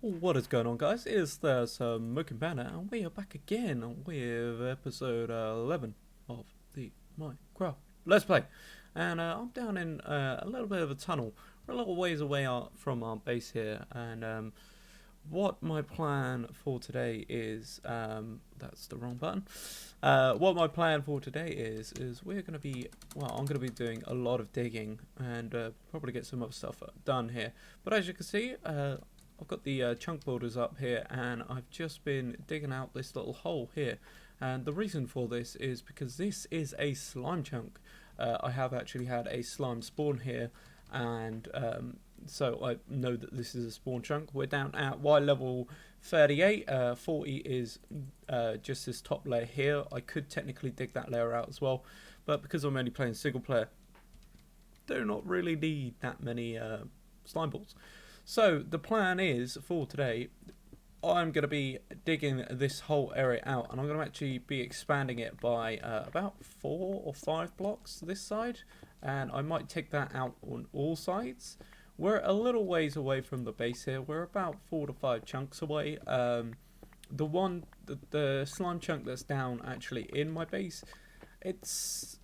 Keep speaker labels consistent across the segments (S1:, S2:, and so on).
S1: What is going on, guys? Is there some Smoking Banner, and we are back again with episode 11 of the Minecraft Let's Play. And I'm down in a little bit of a tunnel. We're a little ways away from our base here, and what my plan for today is, that's the wrong button. What my plan for today is we're going to be, well, I'm going to be doing a lot of digging and probably get some other stuff done here. But as you can see, I've got the chunk builders up here, and I've just been digging out this little hole here. And the reason for this is because this is a slime chunk. I have actually had a slime spawn here, and so I know that this is a spawn chunk. We're down at Y level 38. 40 is just this top layer here. I could technically dig that layer out as well, but because I'm only playing single player, do not really need that many slime balls. So the plan is for today, I'm going to be digging this whole area out, and I'm going to actually be expanding it by about 4 or 5 blocks this side, and I might take that out on all sides. We're a little ways away from the base here. We're about 4 to 5 chunks away. The slime chunk that's down actually in my base, it's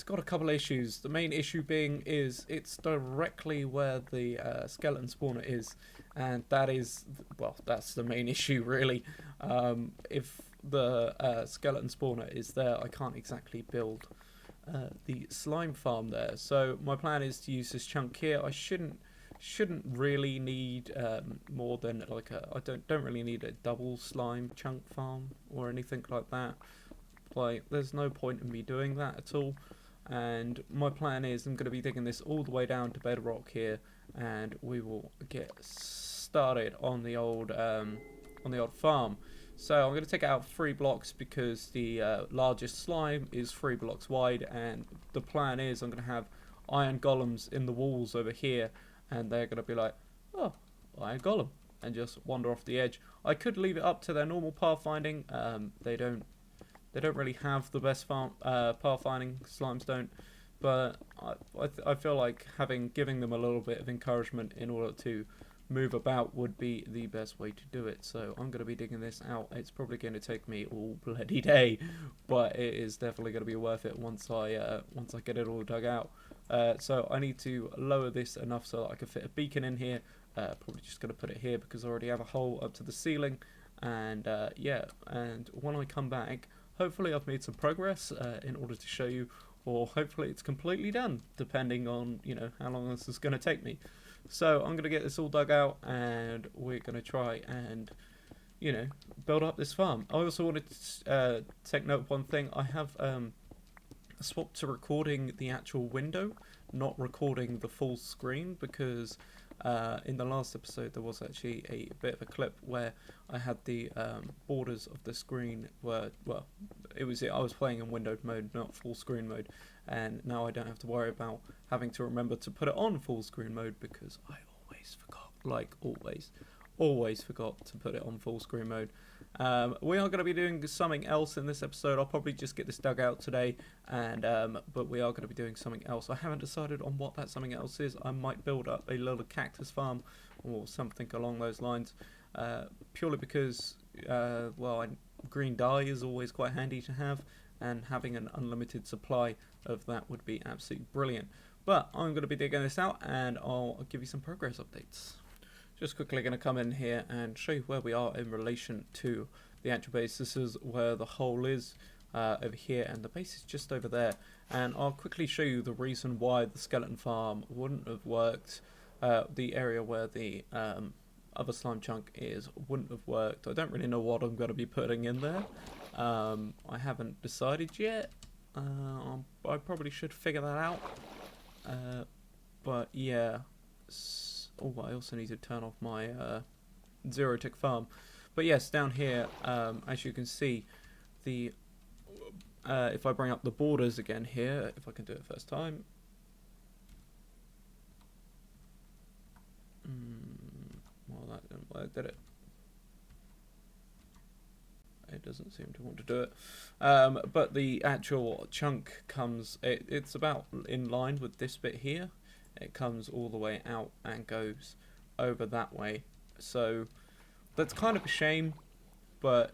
S1: got a couple of issues. The main issue being is it's directly where the skeleton spawner is, and that is, well, that's the main issue really. If the skeleton spawner is there, I can't exactly build the slime farm there. So my plan is to use this chunk here. I shouldn't really need more than like I don't really need a double slime chunk farm or anything like that. Like, there's no point in me doing that at all. And my plan is I'm going to be digging this all the way down to bedrock here, and we will get started on the old farm. So I'm going to take out 3 blocks because the largest slime is 3 blocks wide, and the plan is I'm going to have iron golems in the walls over here, and they're going to be like, oh, iron golem, and just wander off the edge. I could leave it up to their normal pathfinding. They don't really have the best pathfinding, slimes don't, but I feel like giving them a little bit of encouragement in order to move about would be the best way to do it. So I'm going to be digging this out. It's probably going to take me all bloody day, but it is definitely going to be worth it once I get it all dug out. So I need to lower this enough so that I can fit a beacon in here. Probably just going to put it here because I already have a hole up to the ceiling. And yeah, and when I come back, hopefully I've made some progress in order to show you, or hopefully it's completely done, depending on, you know, how long this is going to take me. So I'm going to get this all dug out, and we're going to try and, you know, build up this farm. I also wanted to take note of one thing. I have swapped to recording the actual window, not recording the full screen, because in the last episode there was actually a bit of a clip where I had the borders of the screen were, well, I was playing in windowed mode, not full screen mode, and now I don't have to worry about having to remember to put it on full screen mode because I always forgot, like always forgot to put it on full screen mode. We are going to be doing something else in this episode. I'll probably just get this dug out today, and but we are going to be doing something else. I haven't decided on what that something else is. I might build up a little cactus farm or something along those lines, purely because, well, green dye is always quite handy to have, and having an unlimited supply of that would be absolutely brilliant. But I'm going to be digging this out, and I'll give you some progress updates. Just quickly going to come in here and show you where we are in relation to the actual base. This is where the hole is over here, and the base is just over there. And I'll quickly show you the reason why the skeleton farm wouldn't have worked. The area where the other slime chunk is wouldn't have worked. I don't really know what I'm going to be putting in there. I haven't decided yet. I probably should figure that out. But yeah. Oh, I also need to turn off my zero tick farm. But yes, down here, as you can see, the if I bring up the borders again here, if I can do it first time. Well, that didn't work, did it? It doesn't seem to want to do it. But the actual chunk comes, it's about in line with this bit here. It comes all the way out and goes over that way. So That's kind of a shame, but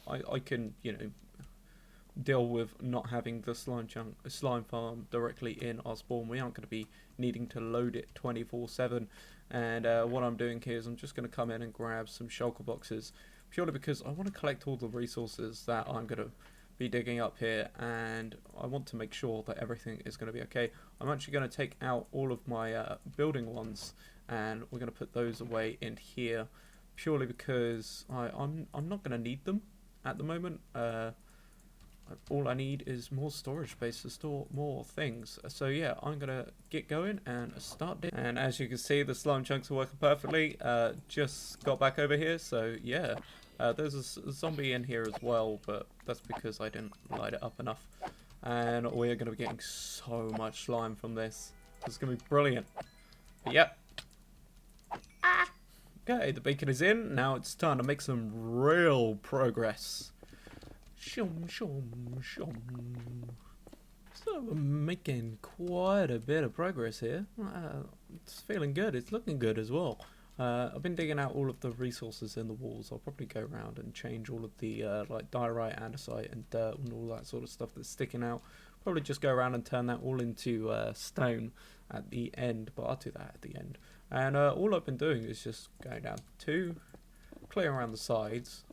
S1: I can, you know, deal with not having the slime farm directly in our spawn. We aren't going to be needing to load it 24/7. And what I'm doing here is I'm just going to come in and grab some shulker boxes, purely because I want to collect all the resources that I'm going to be digging up here, and I want to make sure that everything is going to be okay. I'm actually going to take out all of my building ones, and we're going to put those away in here, purely because I'm not going to need them at the moment. All I need is more storage space to store more things. So yeah, I'm gonna get going and start it. And as you can see, the slime chunks are working perfectly. Just got back over here, so yeah. There's a zombie in here as well, but that's because I didn't light it up enough. And we're gonna be getting so much slime from this. It's gonna be brilliant. But yep. Okay, the beacon is in. Now it's time to make some real progress. Shum, shum, shum. So we're making quite a bit of progress here. It's feeling good. It's looking good as well. I've been digging out all of the resources in the walls. I'll probably go around and change all of the like diorite, andesite, and dirt and all that sort of stuff that's sticking out. Probably just go around and turn that all into stone at the end, but I'll do that at the end. And all I've been doing is just going down to clear around the sides.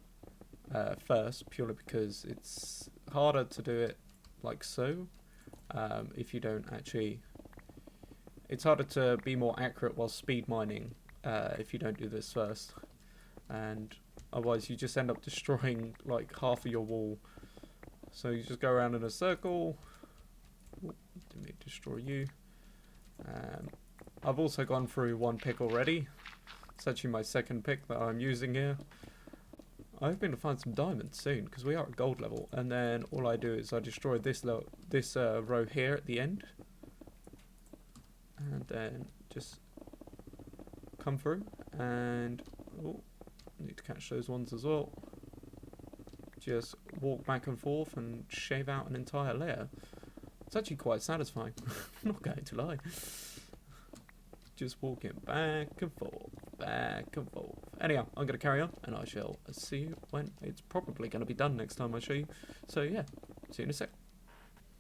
S1: First, purely because it's harder to do it like so. If you don't actually, it's harder to be more accurate while speed mining if you don't do this first, and otherwise you just end up destroying like half of your wall. So you just go around in a circle. Ooh, didn't mean to destroy you. I've also gone through one pick already. It's actually my second pick that I'm using here. I'm hoping to find some diamonds soon, because we are at gold level, and then all I do is I destroy this row here at the end, and then just come through, and oh, need to catch those ones as well. Just walk back and forth and shave out an entire layer. It's actually quite satisfying, I'm not going to lie. Just walking back and forth, back and forth. Anyhow, I'm going to carry on, and I shall see you when it's probably going to be done next time I show you. So yeah, see you in a sec.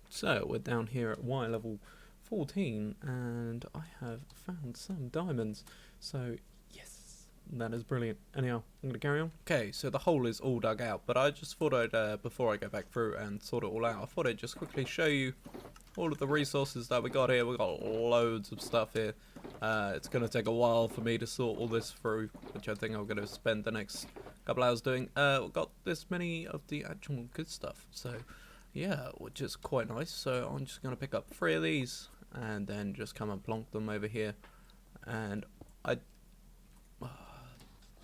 S1: So we're down here at Y level 14, and I have found some diamonds. So yes, that is brilliant. Anyhow, I'm going to carry on. Okay, so the hole is all dug out, but I just thought I'd, before I go back through and sort it all out, I thought I'd just quickly show you all of the resources that we got here. We got loads of stuff here. It's going to take a while for me to sort all this through, which I think I'm going to spend the next couple hours doing. We've got this many of the actual good stuff, so yeah, which is quite nice. So I'm just going to pick up 3 of these and then just come and plonk them over here. And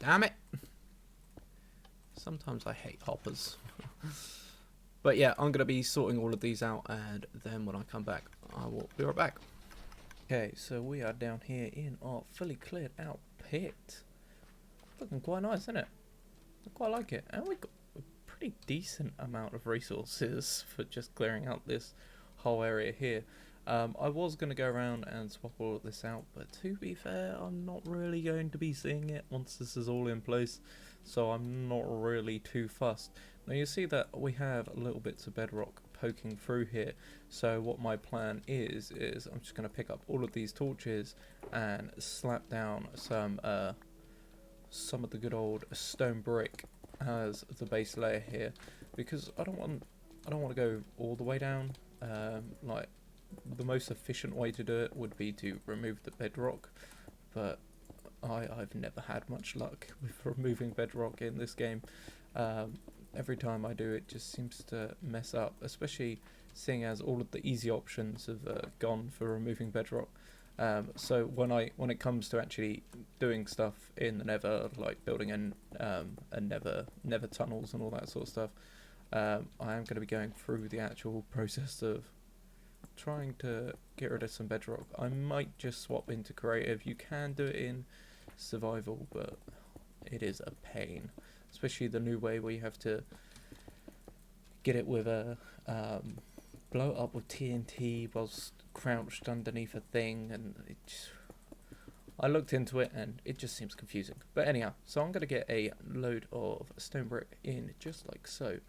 S1: damn it! Sometimes I hate hoppers. But yeah, I'm going to be sorting all of these out, and then when I come back, I will be right back. Okay, so we are down here in our fully cleared out pit. Looking quite nice, isn't it? I quite like it. And we got a pretty decent amount of resources for just clearing out this whole area here. I was going to go around and swap all of this out, but to be fair, I'm not really going to be seeing it once this is all in place, so I'm not really too fussed. Now you see that we have little bits of bedrock poking through here, so what my plan is I'm just going to pick up all of these torches and slap down some of the good old stone brick as the base layer here, because I don't want to go all the way down. Like, the most efficient way to do it would be to remove the bedrock, but I've never had much luck with removing bedrock in this game. Every time I do, it just seems to mess up, especially seeing as all of the easy options have gone for removing bedrock. So when it comes to actually doing stuff in the Nether, like building a Nether tunnels and all that sort of stuff, I am going to be going through the actual process of trying to get rid of some bedrock. I might just swap into creative. You can do it in survival, but it is a pain, especially the new way where you have to get it with a blow it up with TNT whilst crouched underneath a thing, and I looked into it and it just seems confusing. But anyhow, so I'm going to get a load of stone brick in just like so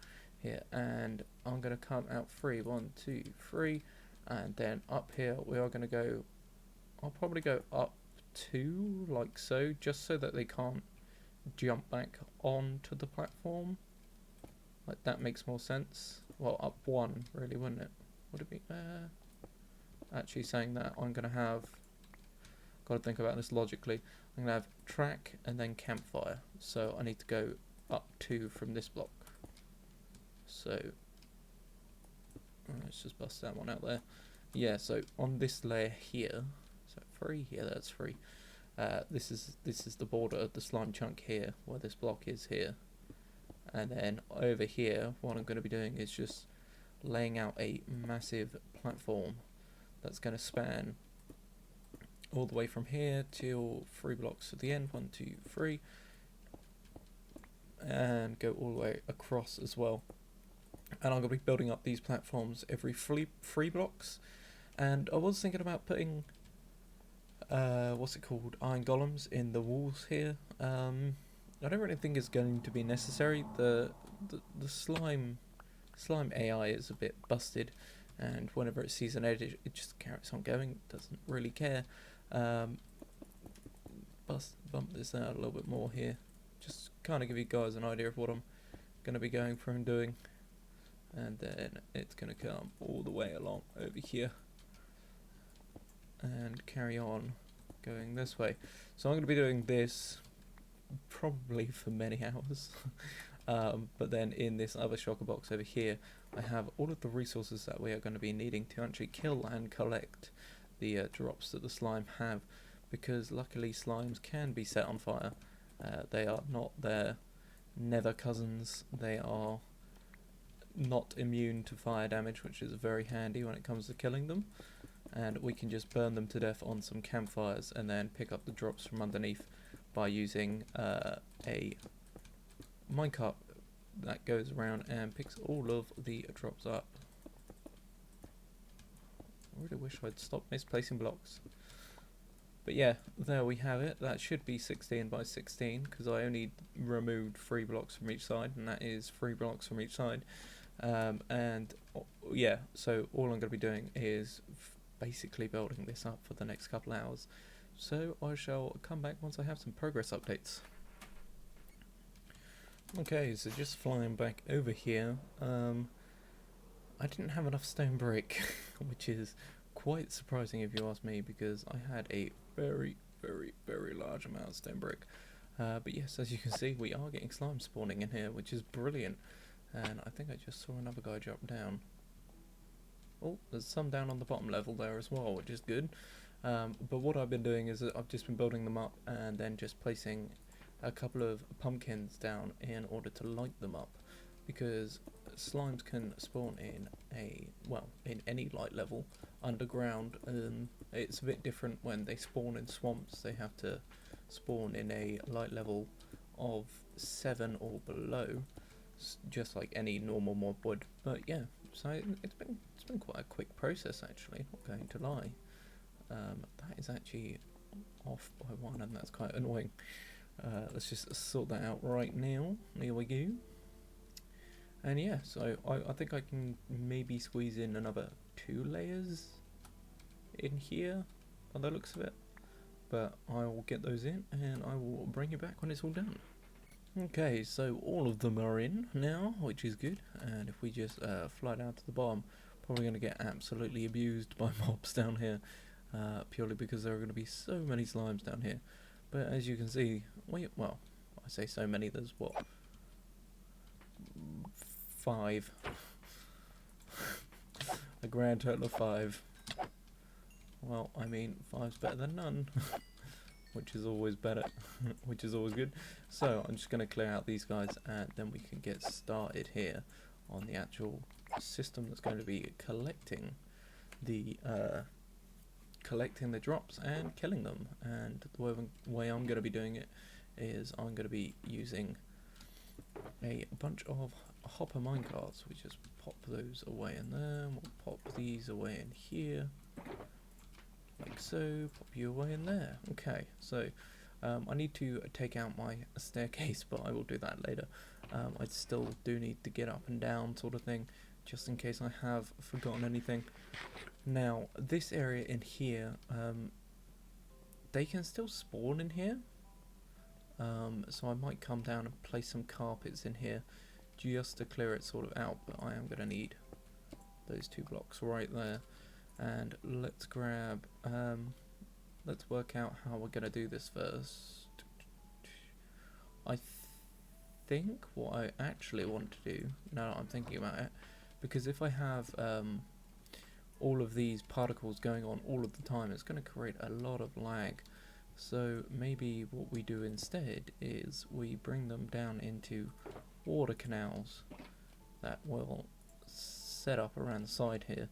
S1: here, and I'm going to come out 3, 1, 2, 3, and then up here we are going to go, I'll probably go up 2 like so, just so that they can't jump back onto the platform. Like that makes more sense. Well, up 1 really, wouldn't it? Would it be actually saying that I'm going to have, got to think about this logically, I'm going to have track and then campfire, so I need to go up 2 from this block. So let's just bust that one out there. Yeah, so on this layer here, so 3 here, that's 3. This is the border of the slime chunk here, where this block is here. And then over here, what I'm going to be doing is just laying out a massive platform that's going to span all the way from here till 3 blocks at the end, 1, 2, 3, and go all the way across as well. And I'm going to be building up these platforms every 3 blocks. And I was thinking about putting what's it called, iron golems in the walls here. I don't really think it's going to be necessary. The slime AI is a bit busted, and whenever it sees an edge, it just carries on going. Doesn't really care. Bump this out a little bit more here, just kind of give you guys an idea of what I'm going to be going through and doing. And then it's going to come all the way along over here and carry on going this way. So I'm going to be doing this probably for many hours. But then in this other shulker box over here, I have all of the resources that we are going to be needing to actually kill and collect the drops that the slime have, because luckily slimes can be set on fire. They are not their nether cousins. They are not immune to fire damage, which is very handy when it comes to killing them. And we can just burn them to death on some campfires and then pick up the drops from underneath by using a minecart that goes around and picks all of the drops up. I really wish I'd stopped misplacing blocks. But yeah, there we have it. That should be 16 by 16 because I only removed 3 blocks from each side, and that is 3 blocks from each side. Yeah, so all I'm going to be doing is basically building this up for the next couple hours. So I shall come back once I have some progress updates. Okay, so just flying back over here, I didn't have enough stone brick, which is quite surprising if you ask me, because I had a very, very, very large amount of stone brick. But yes, as you can see, we are getting slime spawning in here, which is brilliant. And I think I just saw another guy drop down. Oh, there's some down on the bottom level there as well, which is good. But what I've been doing is that I've just been building them up and then just placing a couple of pumpkins down in order to light them up, because slimes can spawn in in any light level underground. It's a bit different when they spawn in swamps. They have to spawn in a light level of 7 or below, just like any normal mob would. But yeah, so it's been quite a quick process actually, not going to lie. That is actually off by 1, and that's quite annoying. Let's just sort that out right now. Here we go. And yeah, so I think I can maybe squeeze in another 2 layers in here by the looks of it. But I will get those in and I will bring you back when it's all done. Okay, so all of them are in now, which is good. And if we just fly down to the bottom, probably going to get absolutely abused by mobs down here, purely because there are going to be so many slimes down here. But as you can see, well, I say so many, there's what? 5. A grand total of 5. Well, I mean, 5's better than none, which is always better, which is always good. So I'm just going to clear out these guys, and then we can get started here on the actual system that's going to be collecting the drops and killing them. And the way I'm going to be doing it is I'm going to be using a bunch of hopper minecarts. We just pop those away in there, we'll pop these away in here, like so. Pop you away in there. Okay, so I need to take out my staircase, but I will do that later. I still do need to get up and down sort of thing, just in case I have forgotten anything. Now, this area in here, they can still spawn in here. So I might come down and place some carpets in here just to clear it sort of out, but I am going to need those 2 blocks right there. And let's grab, let's work out how we're going to do this first. I think what I actually want to do, now that I'm thinking about it, because if I have all of these particles going on all of the time, it's going to create a lot of lag. So maybe what we do instead is we bring them down into water canals that will set up around the side here.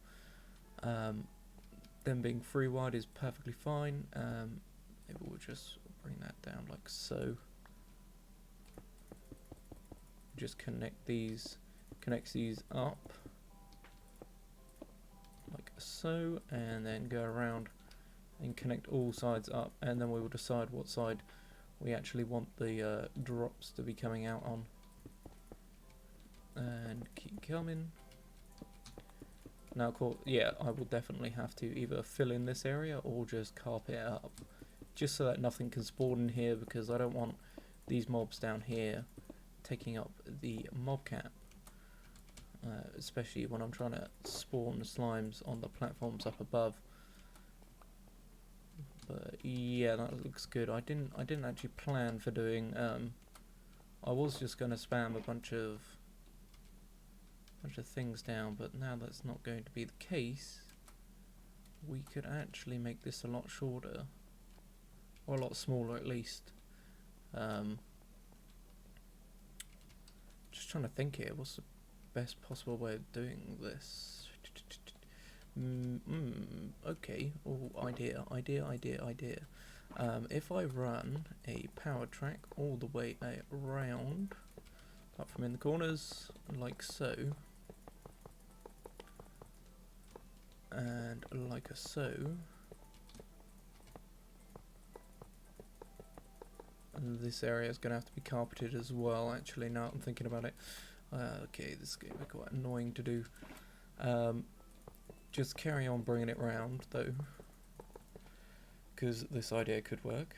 S1: Them being free wide is perfectly fine. Maybe we'll just bring that down like so. Just connects these up like so, and then go around and connect all sides up, and then we will decide what side we actually want the drops to be coming out on. And keep coming. Now, of course, yeah, I will definitely have to either fill in this area or just carpet it up, just so that nothing can spawn in here, because I don't want these mobs down here taking up the mob cap, especially when I'm trying to spawn slimes on the platforms up above. But yeah, that looks good. I didn't actually plan for doing. I was just going to spam a bunch of things down, but now that's not going to be the case. We could actually make this a lot shorter, or a lot smaller at least. Just trying to think here. What's the best possible way of doing this? Okay. Oh, idea. If I run a power track all the way around, apart from in the corners, like so, and like so, and this area is going to have to be carpeted as well, actually, now I'm thinking about it. Okay, this is going to be quite annoying to do. Just carry on bringing it round, though, because this idea could work.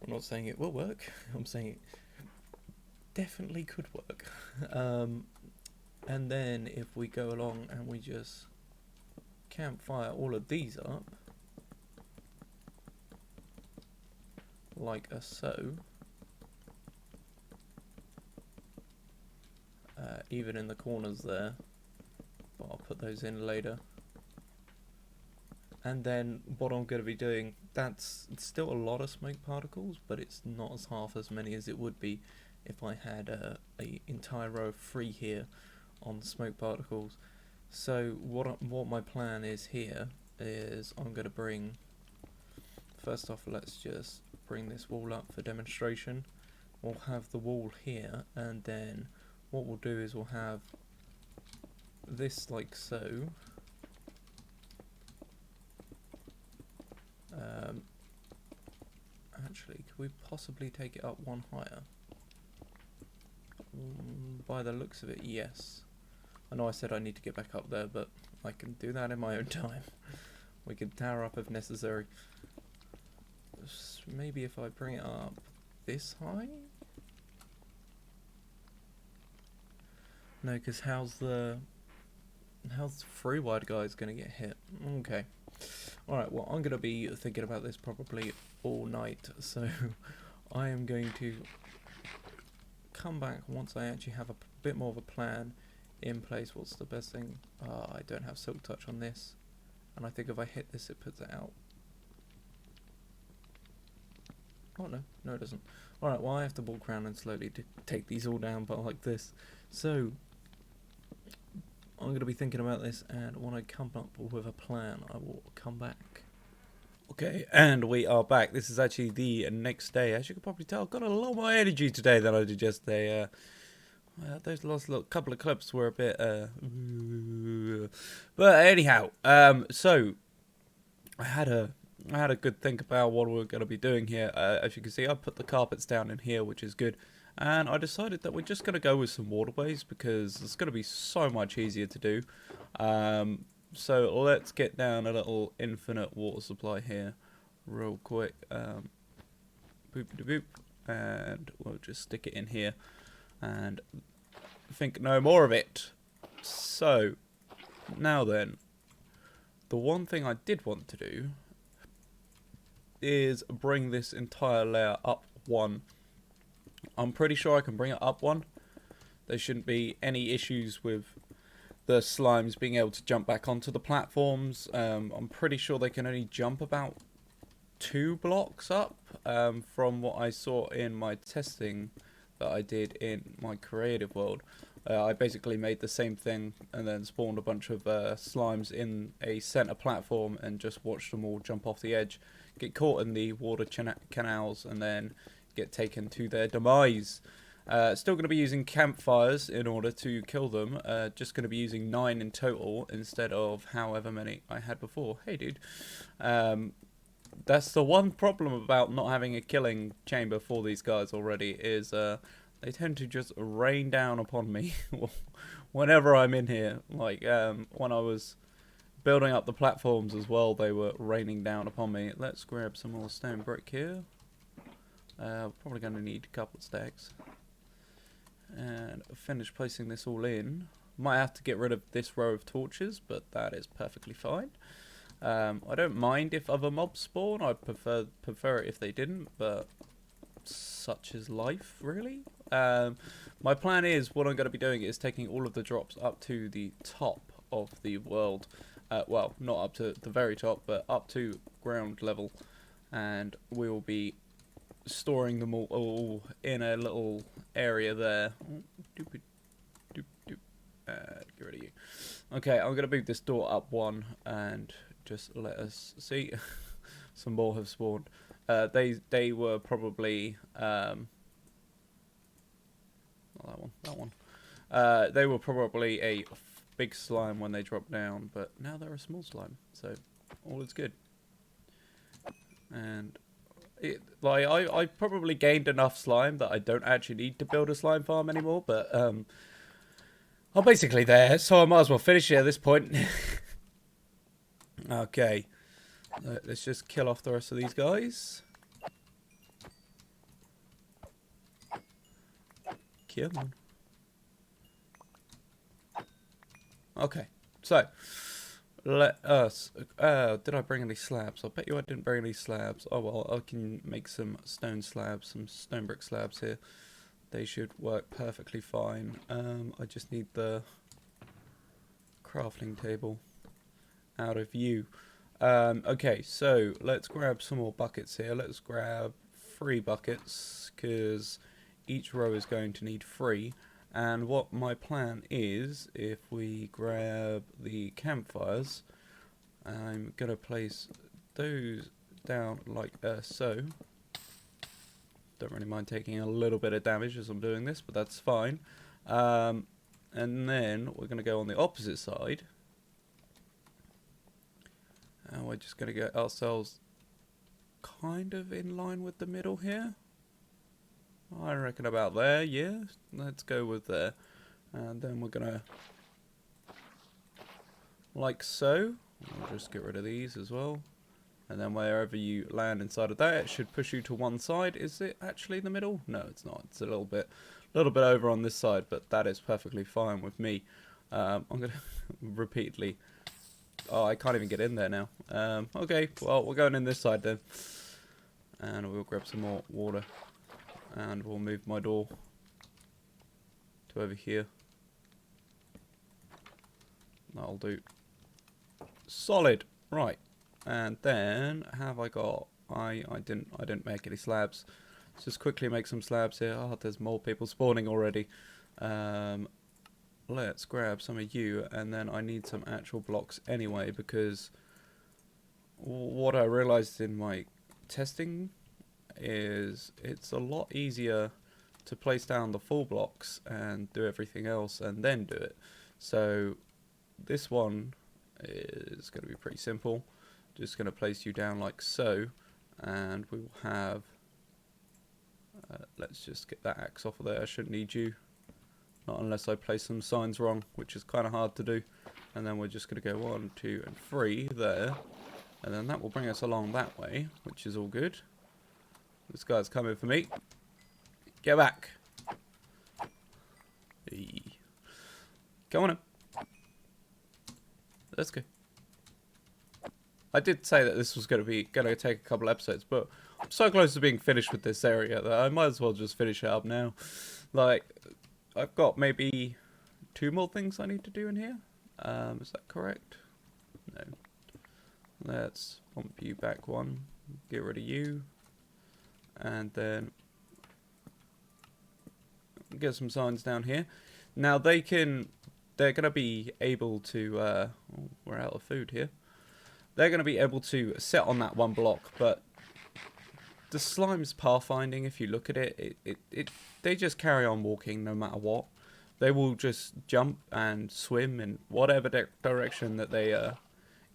S1: I'm not saying it will work, I'm saying it definitely could work. And then if we go along and we just campfire all of these up, like so, even in the corners there, but I'll put those in later. And then what I'm going to be doing, that's still a lot of smoke particles, but it's not as half as many as it would be if I had a entire row of 3 here on smoke particles. So what my plan is here is I'm going to bring, first off, let's just bring this wall up for demonstration. We'll have the wall here, and then what we'll do is we'll have this like so. Actually, could we possibly take it up one higher? By the looks of it, yes. I know I said I need to get back up there, but I can do that in my own time. We can tower up if necessary. Maybe if I bring it up this high? No, because how's the free wide guys gonna get hit? Okay. Alright, well, I'm gonna be thinking about this probably all night, so I am going to come back once I actually have a bit more of a plan in place. What's the best thing? I don't have silk touch on this, and I think if I hit this it puts it out. Oh no it doesn't. Alright, well, I have to walk around and slowly take these all down, but like this. So I'm going to be thinking about this, and when I come up with a plan, I will come back. Okay, and we are back. This is actually the next day. As you can probably tell, I've got a lot more energy today than I did yesterday. Those last couple of clips were a bit... But anyhow, so I had a good think about what we're going to be doing here. As you can see, I put the carpets down in here, which is good. And I decided that we're just going to go with some waterways because it's going to be so much easier to do. So let's get down a little infinite water supply here real quick. Boop de boop. And we'll just stick it in here and think no more of it. So, now then, the one thing I did want to do is bring this entire layer up one. I'm pretty sure I can bring it up one. There shouldn't be any issues with the slimes being able to jump back onto the platforms. I'm pretty sure they can only jump about 2 blocks up from what I saw in my testing that I did in my creative world. I basically made the same thing and then spawned a bunch of slimes in a center platform and just watched them all jump off the edge, get caught in the water canals, and then get taken to their demise. Still going to be using campfires in order to kill them. Just going to be using 9 in total instead of however many I had before. Hey, dude. That's the one problem about not having a killing chamber for these guys already is they tend to just rain down upon me whenever I'm in here. Like when I was building up the platforms as well, they were raining down upon me. Let's grab some more stone brick here. Probably going to need a couple of stacks. And finish placing this all in. Might have to get rid of this row of torches, but that is perfectly fine. I don't mind if other mobs spawn. I'd prefer it if they didn't, but such is life, really. My plan is, what I'm going to be doing is taking all of the drops up to the top of the world. Well, not up to the very top, but up to ground level. And we will be storing them all in a little area there. Get rid of you. Okay, I'm going to move this door up one and just let us see. Some more have spawned. They were probably not that one. They were probably a big slime when they dropped down, but now they're a small slime, so all is good. And I probably gained enough slime that I don't actually need to build a slime farm anymore, but I'm basically there, so I might as well finish it at this point. Okay, let's just kill off the rest of these guys. Come on. Okay, so let us. Did I bring any slabs? I bet you I didn't bring any slabs. Oh well, I can make some stone slabs, some stone brick slabs here. They should work perfectly fine. I just need the crafting table out of view. Okay, so let's grab some more buckets here. Let's grab 3 buckets because each row is going to need 3. And what my plan is, if we grab the campfires, I'm going to place those down like so. Don't really mind taking a little bit of damage as I'm doing this, but that's fine. And then we're going to go on the opposite side. And we're just going to get ourselves kind of in line with the middle here. I reckon about there, yeah. Let's go with there. And then we're going to, like so. I'll just get rid of these as well. And then wherever you land inside of that, it should push you to one side. Is it actually the middle? No, it's not. It's a little bit over on this side, but that is perfectly fine with me. I'm going to repeatedly... Oh, I can't even get in there now. Okay, well, we're going in this side then. And we'll grab some more water. And we'll move my door to over here. That'll do. Solid. Right. And then have I got I didn't make any slabs. Let's just quickly make some slabs here. Oh, there's more people spawning already. Let's grab some of you, and then I need some actual blocks anyway, because what I realized in my testing is it's a lot easier to place down the full blocks and do everything else and then do it. So this one is going to be pretty simple. just going to place you down like so, and we will have, let's just get that axe off of there. I shouldn't need you, not unless I place some signs wrong, which is kind of hard to do. And then we're just going to go 1, 2, and 3 there, and then that will bring us along that way, which is all good. This guy's coming for me. Get back. Hey. Come on in. Let's go. I did say that this was going to take a couple episodes, but I'm so close to being finished with this area that I might as well just finish it up now. Like, I've got maybe 2 more things I need to do in here. Is that correct? No. Let's bump you back 1. Get rid of you. And then get some signs down here. Now they're going to be able to, oh, we're out of food here. They're going to be able to sit on that 1 block, but the slime's pathfinding, if you look at it, they just carry on walking no matter what. They will just jump and swim in whatever direction that they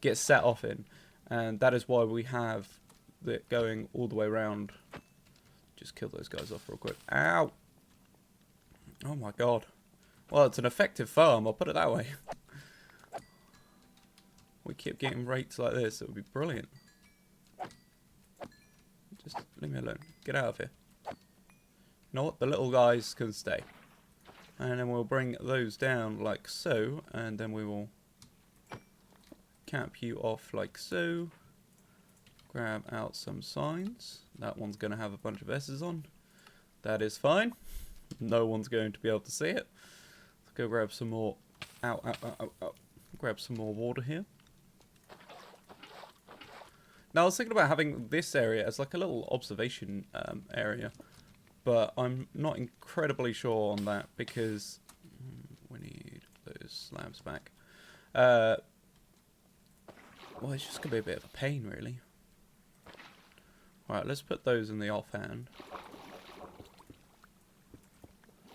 S1: get set off in. And that is why we have it going all the way around. Just kill those guys off real quick. Ow! Oh my god. Well, it's an effective farm, I'll put it that way. We keep getting rates like this, it would be brilliant. Just leave me alone. Get out of here. You know what? The little guys can stay. And then we'll bring those down like so, and then we will cap you off like so. Grab out some signs. That one's going to have a bunch of S's on. That is fine. No one's going to be able to see it. Let's go grab some more. Ow, ow, ow, ow, ow. Grab some more water here. Now I was thinking about having this area as like a little observation area. But I'm not incredibly sure on that because we need those slabs back. Well, it's just going to be a bit of a pain, really. Alright, let's put those in the offhand.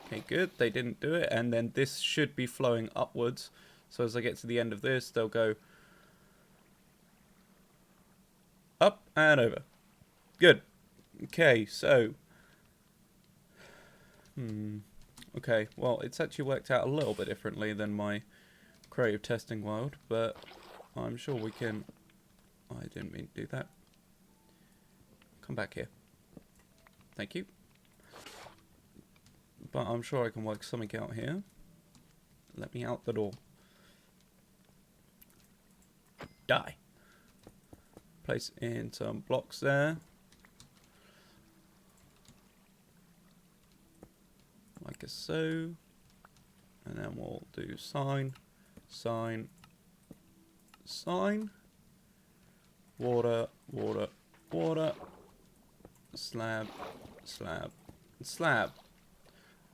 S1: Okay, good. They didn't do it. And then this should be flowing upwards. So as I get to the end of this, they'll go up and over. Good. Okay, so... Okay, well, it's actually worked out a little bit differently than my creative testing world, but I'm sure we can... I didn't mean to do that. Come back here. Thank you. But I'm sure I can work something out here. Let me out the door. Die. Place in some blocks there. Like so. And then we'll do sign, sign, sign. Water, water, water. Slab, slab, slab.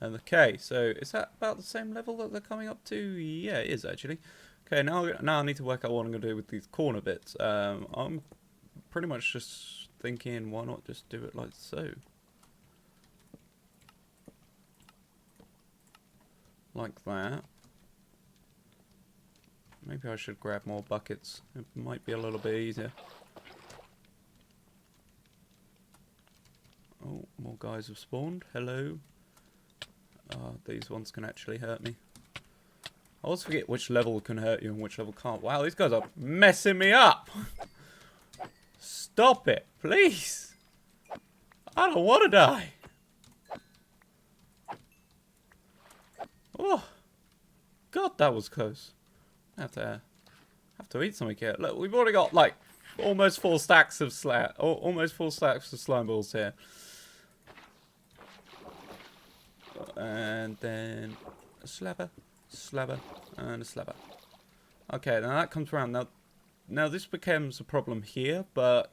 S1: And okay, so is that about the same level that they're coming up to? Yeah, it is actually. Okay, now I need to work out what I'm going to do with these corner bits. I'm pretty much just thinking, why not just do it like so? Like that. Maybe I should grab more buckets. It might be a little bit easier. Oh, more guys have spawned. Hello. These ones can actually hurt me. I always forget which level can hurt you and which level can't. Wow, these guys are messing me up. Stop it, please. I don't want to die. Oh, God, that was close. I have to eat something here. Look, we've already got like almost 4 stacks of almost 4 stacks of slime balls here. And then a slabber, slabber, and a slabber. Okay, now that comes around. Now this becomes a problem here, but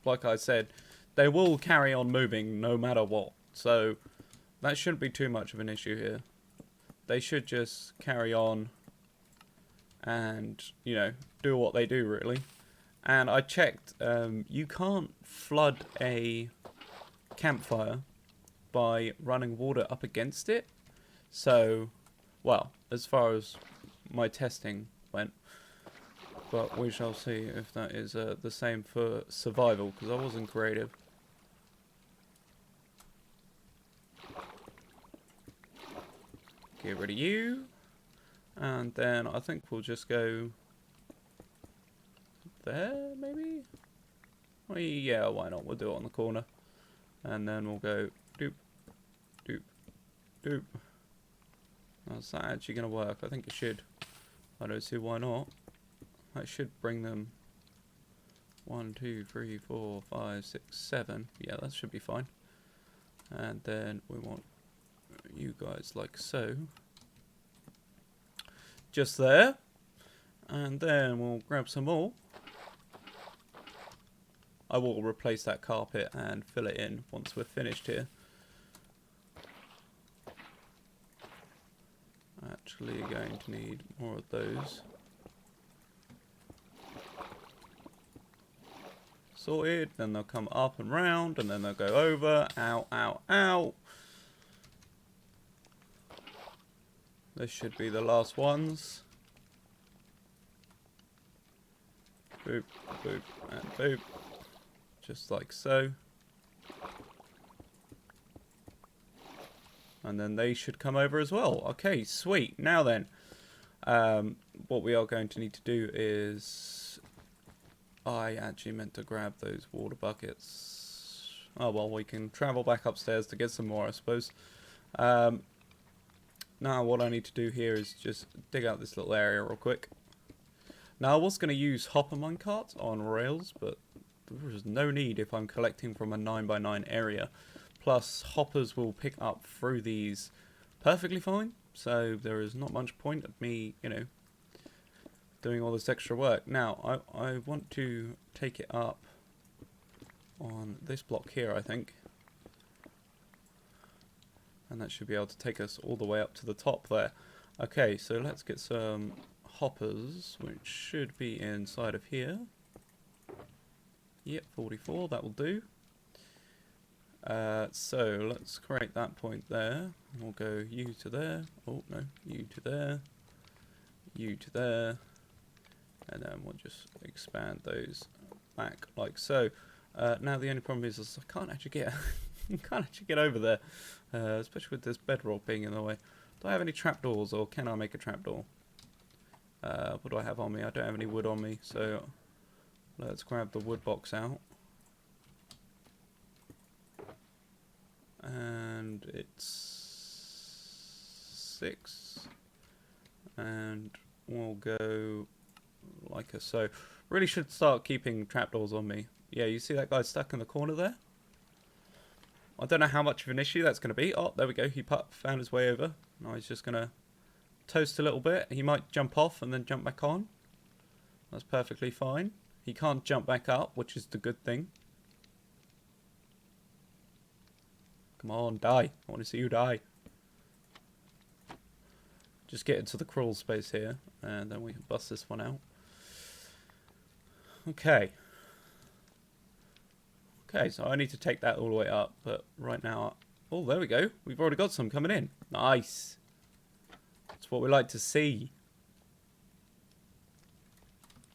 S1: like I said, they will carry on moving no matter what. So that shouldn't be too much of an issue here. They should just carry on and, you know, do what they do, really. And I checked, you can't flood a campfire by running water up against it. So, well, as far as my testing went, But we shall see if that is the same for survival, because I wasn't creative. Get rid of you. And then I think we'll just go there, maybe? Well, yeah, why not? We'll do it on the corner. And then we'll go doop, doop, doop. Is that actually going to work? I think it should. I don't see why not. That should bring them 1, 2, 3, 4, 5, 6, 7. Yeah, that should be fine. And then we want you guys like so. Just there. And then we'll grab some more. I will replace that carpet and fill it in once we're finished here. Actually going to need more of those. Sorted, then they'll come up and round, and then they'll go over. Ow, ow, ow. This should be the last ones. Boop, boop, and boop. Just like so. And then they should come over as well. Okay, sweet. Now then, what we are going to need to do is... I actually meant to grab those water buckets. Oh, well, we can travel back upstairs to get some more, I suppose. Now, what I need to do here is just dig out this little area real quick. Now, I was going to use hopper minecarts on rails, but there's no need if I'm collecting from a 9x9 area. Plus, hoppers will pick up through these perfectly fine, so there is not much point of me, you know, doing all this extra work. Now, I want to take it up on this block here, I think. And that should be able to take us all the way up to the top there. Okay, so let's get some hoppers, which should be inside of here. Yep, 44, that will do. So let's create that point there. We'll go you to there. Oh, no, you to there. You to there. And then we'll just expand those back like so. Now the only problem is I can't actually get can't actually get over there, especially with this bedrock being in the way. Do I have any trapdoors, or can I make a trapdoor? What do I have on me? I don't have any wood on me, so let's grab the wood box out. And it's 6. And we'll go like a so. Really should start keeping trapdoors on me. Yeah, you see that guy stuck in the corner there? I don't know how much of an issue that's going to be. Oh, there we go. He found his way over. Now he's just going to toast a little bit. He might jump off and then jump back on. That's perfectly fine. He can't jump back up, which is the good thing. Come on, die. I want to see you die. Just get into the crawl space here, and then we can bust this one out. Okay. Okay, so I need to take that all the way up, but right now... Oh, there we go. We've already got some coming in. Nice. That's what we like to see.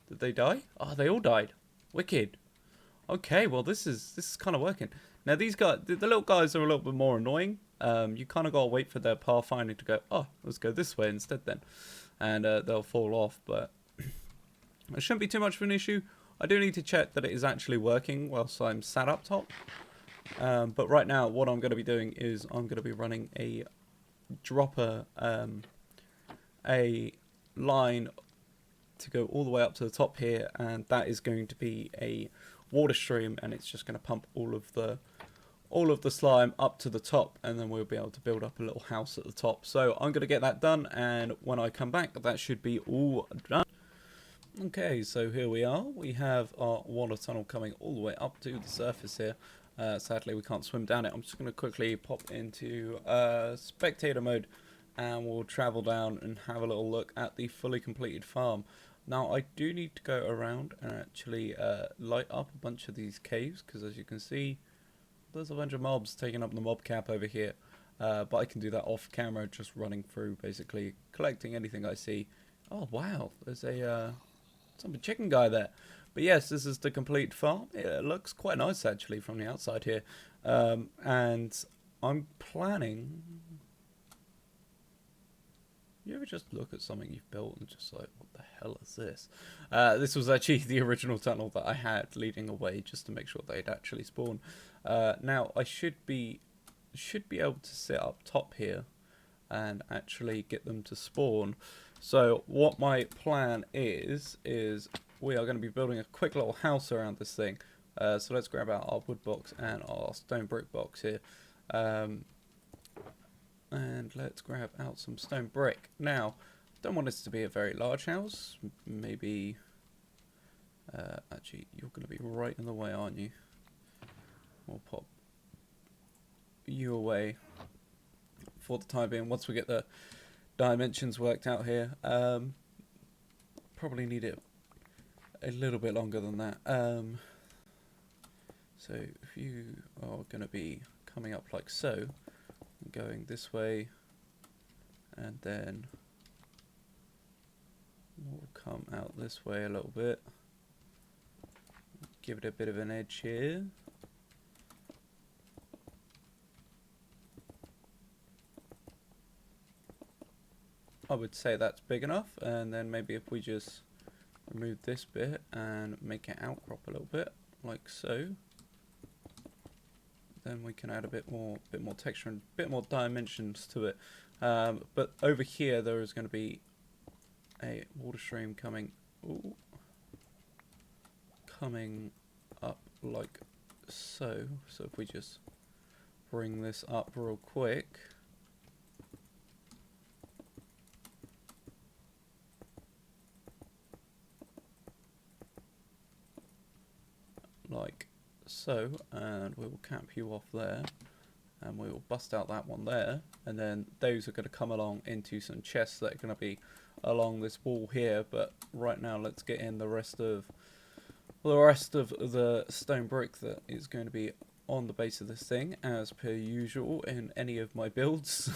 S1: Did they die? Oh, they all died. Wicked. Okay, well, this is kind of working. Now, these guys, the little guys are a little bit more annoying. You kind of got to wait for their pathfinding to go, oh, let's go this way instead then. And they'll fall off, but it shouldn't be too much of an issue. I do need to check that it is actually working whilst I'm sat up top. But right now, what I'm going to be doing is I'm going to be running a dropper, a line to go all the way up to the top here, and that is going to be a water stream, and it's just going to pump all of the slime up to the top, and then we'll be able to build up a little house at the top. So I'm going to get that done, and when I come back, that should be all done. Okay, so here we are. We have our water tunnel coming all the way up to the surface here. Sadly, we can't swim down it. I'm just going to quickly pop into spectator mode, and we'll travel down and have a little look at the fully completed farm. Now, I do need to go around and actually light up a bunch of these caves, because as you can see, there's a bunch of mobs taking up the mob cap over here. But I can do that off camera, just running through, basically collecting anything I see. Oh, wow, there's a Some chicken guy there. But yes, this is the complete farm. It looks quite nice actually from the outside here. And I'm planning... You ever just look at something you've built and just like, what the hell is this? This was actually the original tunnel that I had leading away just to make sure they'd actually spawn. Now I should be able to sit up top here and actually get them to spawn. So what my plan is we are going to be building a quick little house around this thing. So let's grab out our wood box and our stone brick box here. And let's grab out some stone brick. Now, don't want this to be a very large house. Maybe, actually, you're going to be right in the way, aren't you? We'll pop you away for the time being. Once we get the dimensions worked out here, probably need it a little bit longer than that. So if you are going to be coming up like so, going this way, and then we'll come out this way a little bit, give it a bit of an edge here. I would say that's big enough, and then maybe if we just remove this bit and make it outcrop a little bit like so, then we can add a bit more texture and a bit more dimensions to it. But over here there is going to be a water stream coming up like so. So if we just bring this up real quick, like so, and we will cap you off there, and we will bust out that one there, and then those are going to come along into some chests that are going to be along this wall here. But right now let's get in the rest of the stone brick that is going to be on the base of this thing, as per usual in any of my builds.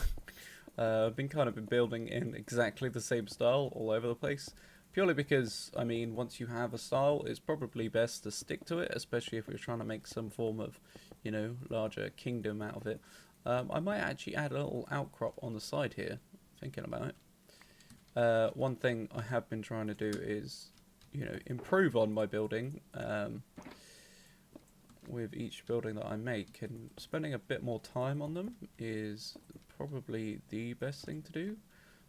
S1: I've been building in exactly the same style all over the place. Purely because, I mean, once you have a style, it's probably best to stick to it, especially if you're trying to make some form of, you know, larger kingdom out of it. I might actually add a little outcrop on the side here, thinking about it. One thing I have been trying to do is, you know, improve on my building with each building that I make, and spending a bit more time on them is probably the best thing to do.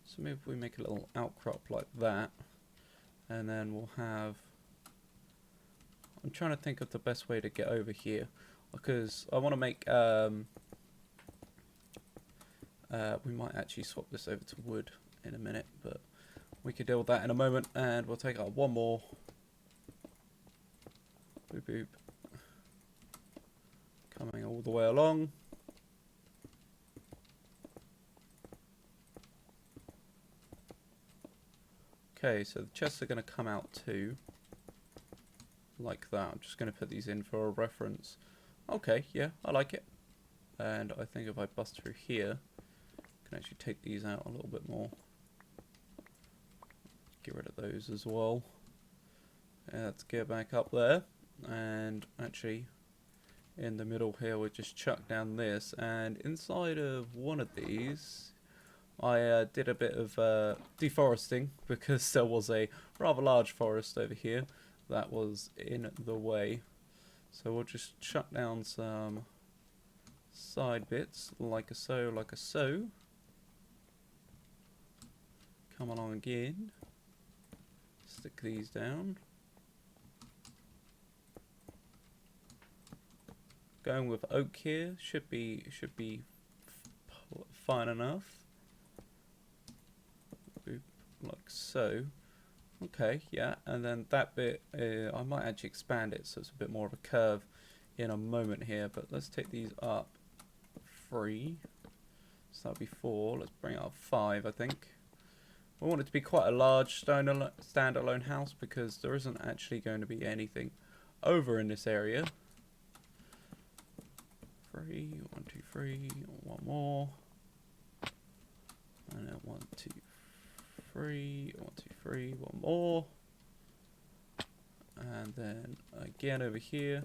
S1: So maybe if we make a little outcrop like that, and then we'll have... I'm trying to think of the best way to get over here, because I want to make... we might actually swap this over to wood in a minute, but we could deal with that in a moment. And we'll take out one more. Boop boop. Coming all the way along. Okay, so the chests are going to come out too, like that. I'm just going to put these in for a reference. Okay, yeah, I like it. And I think if I bust through here, I can actually take these out a little bit more. Get rid of those as well. Let's get back up there. And actually, in the middle here, we'll just chuck down this. And inside of one of these, I did a bit of deforesting, because there was a rather large forest over here that was in the way. So we'll just chuck down some side bits, like a so, like a so. Come along again. Stick these down. Going with oak here should be fine enough. Like so. Okay, yeah, and then that bit, I might actually expand it so it's a bit more of a curve in a moment here, but let's take these up 3. So that'll be 4. Let's bring it up 5, I think. We want it to be quite a large standalone house, because there isn't actually going to be anything over in this area. 3, 1, 2, 3, one more. And then 1, 2, 3, 1, 2, 3, one more. And then again over here.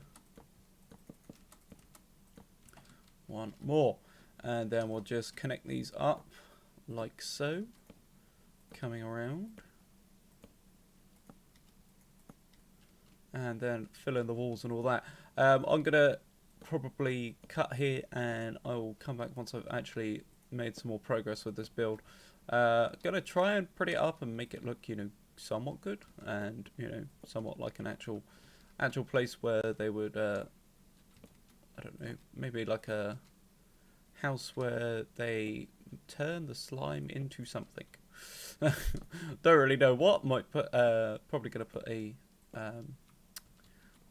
S1: One more. And then we'll just connect these up like so. Coming around. And then fill in the walls and all that. I'm going to probably cut here and I will come back once I've actually made some more progress with this build. Gonna try and pretty it up and make it look, you know, somewhat good and, you know, somewhat like an actual place where they would, I don't know, maybe like a house where they turn the slime into something. Don't really know what. Might put, probably gonna put a,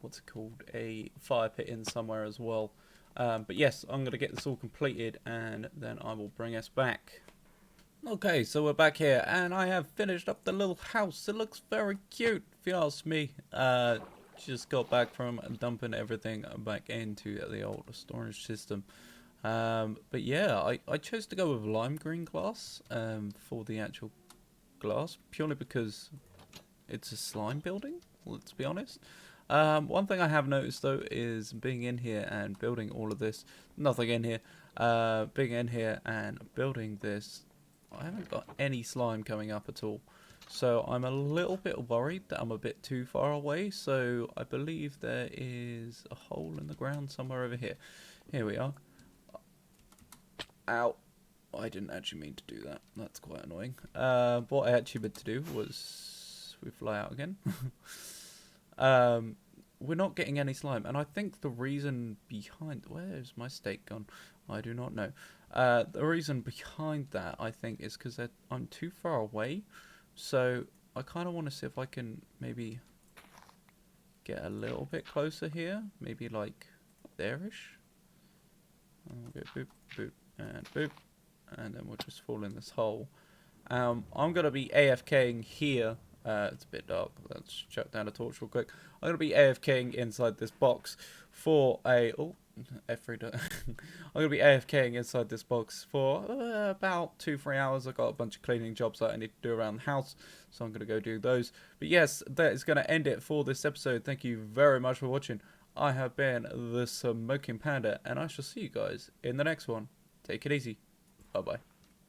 S1: what's it called, a fire pit in somewhere as well. But yes, I'm going to get this all completed and then I will bring us back. Okay, so we're back here and I have finished up the little house. It looks very cute, if you ask me. Just got back from dumping everything back into the old storage system. But yeah, I chose to go with lime green glass for the actual glass, purely because it's a slime building, let's be honest. One thing I have noticed though is being in here and building all of this, nothing in here, being in here and building this, I haven't got any slime coming up at all. So I'm a little bit worried that I'm a bit too far away, so I believe there is a hole in the ground somewhere over here. Here we are. Ow. I didn't actually mean to do that. That's quite annoying. What I actually meant to do was we fly out again. We're not getting any slime, and I think the reason behind... Where's my steak gone? I do not know. The reason behind that, I think, is because I'm too far away, so I kind of want to see if I can maybe get a little bit closer here, maybe like there-ish. I'll go boop, boop, and boop, and then we'll just fall in this hole. I'm going to be AFKing here. It's a bit dark. Let's chuck down a torch real quick. I'm going to be AFKing inside this box for a... Oh, F3. I'm going to be AFKing inside this box for about 2-3 hours. I've got a bunch of cleaning jobs that I need to do around the house, so I'm going to go do those. But yes, that is going to end it for this episode. Thank you very much for watching. I have been the Smoking Panda, and I shall see you guys in the next one. Take it easy. Bye-bye.